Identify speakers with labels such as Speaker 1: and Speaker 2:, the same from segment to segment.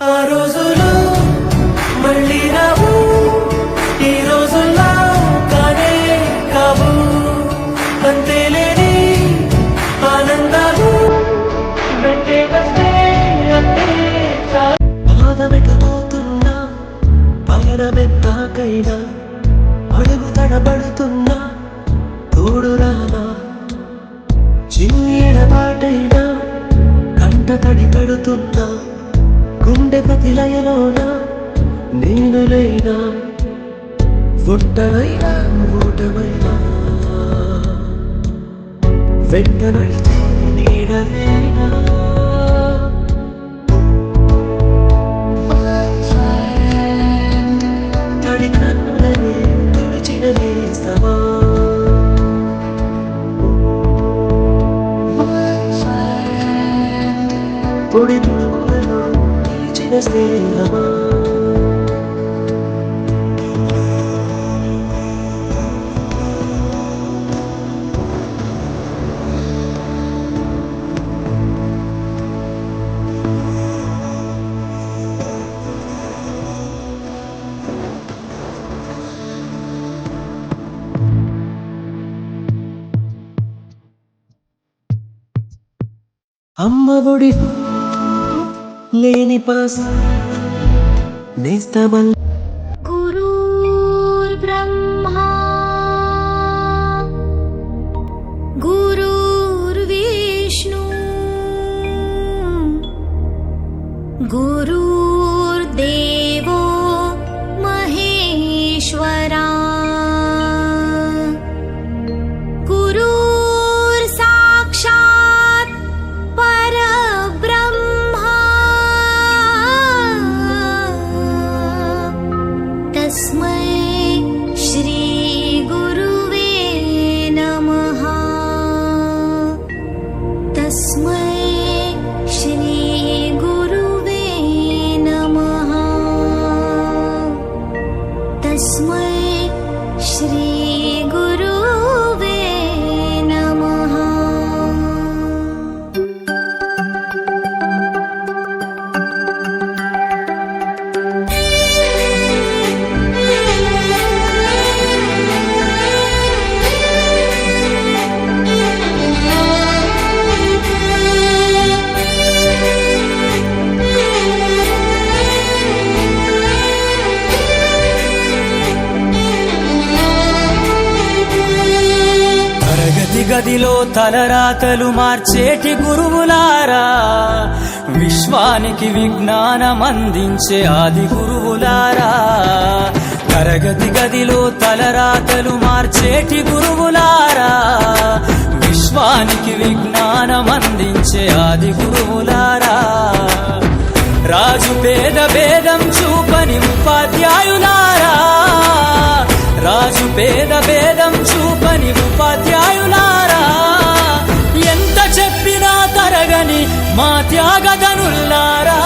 Speaker 1: ఆ రోజులు మళ్ళీ రావు, ఈ రోజుల్లో కానే కావు. అంతేలేని ఆనందాలు వెంటే వస్తే అంతే చాలు. పాదమెట్టబోతున్నా పయనమెన్నాకైనా అడుగు తడబడుతున్నా తోడు రానా. చిన్న పాటైనా కంట తడి కడుతున్నా గుండె ప్రతి లయలోనా నేను లేనా. ఒంటరైనా ఓటమైనా వెంట నడితే నీడలేనా. తడి కన్నులనే తుడిచిన నేస్తమా. పొడి తుడుములలో నిలిచిన స్నేహమా. అమ్మ ఒడి లేని పాస నేస్తమల్.
Speaker 2: गुरुर्ब्रह्मा गुरुर्विष्णु गुरुर्देवो महेश्वरा गुरुर्साक्षात् परब्रह्मा तस्मै श्री गुरुवे नमः. तस्मै श्री गुरुवे नमः. तस्मै श्री गुरुवे नमः.
Speaker 1: తరగతి గదిలో తలరాతలు మార్చేటి గురువులారా, విశ్వానికి విజ్ఞానం అందించే ఆది గురువులారా. తరగతి గదిలో తలరాతలు మార్చేటి గురువులారా, విశ్వానికి విజ్ఞానం అందించే ఆది గురువులారా. రాజు పేద భేదం చూపని ఉపాధ్యాయులారా, రాజు పేద భేదం చూపని ఉపాధ్యాయులారా. ఎంత చెప్పినా తరగని మా త్యాగధనుల్లారా.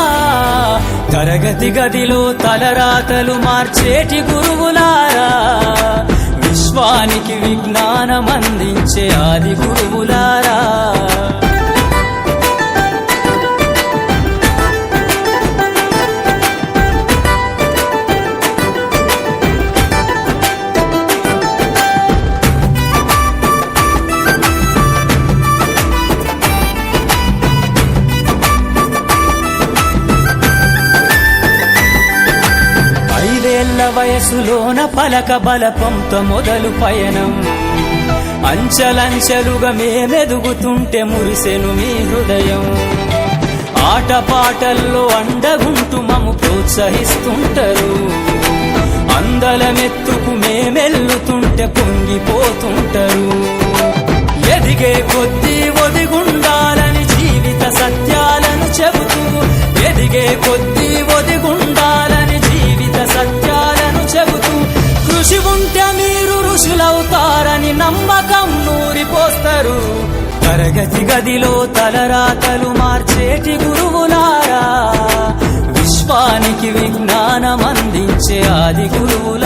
Speaker 1: తరగతి గదిలో తలరాతలు మార్చేటి గురువులారా, విశ్వానికి విజ్ఞానం అందించే ఆది గురువులారా. వయసులోన పలక బలపంతో మొదలు పయనం, అంచలంచెలుగా మేమెదుగుతుంటే మురిసెను మీ హృదయం. ఆటపాటల్లో అండగుంటూ మము ప్రోత్సహిస్తుంటారు, అందలమెత్తుకు మేమెల్లుతుంటే పొంగిపోతుంటారు. ఎదిగే కొద్దీ ఒదిగుండాలని జీవిత సత్యాలను చెబుతూ, ఎదిగే కొద్దీ ఒదిగుండాలని జీవిత సత్యాలను చెబుతూ, కృషి ఉంటే మీరు ఋషులవుతారని నమ్మకం నూరిపోస్తారు. తరగతి గదిలో తలరాతలు మార్చేటి గురువులారా, విశ్వానికి విజ్ఞానం అందించే ఆది గురువులారా.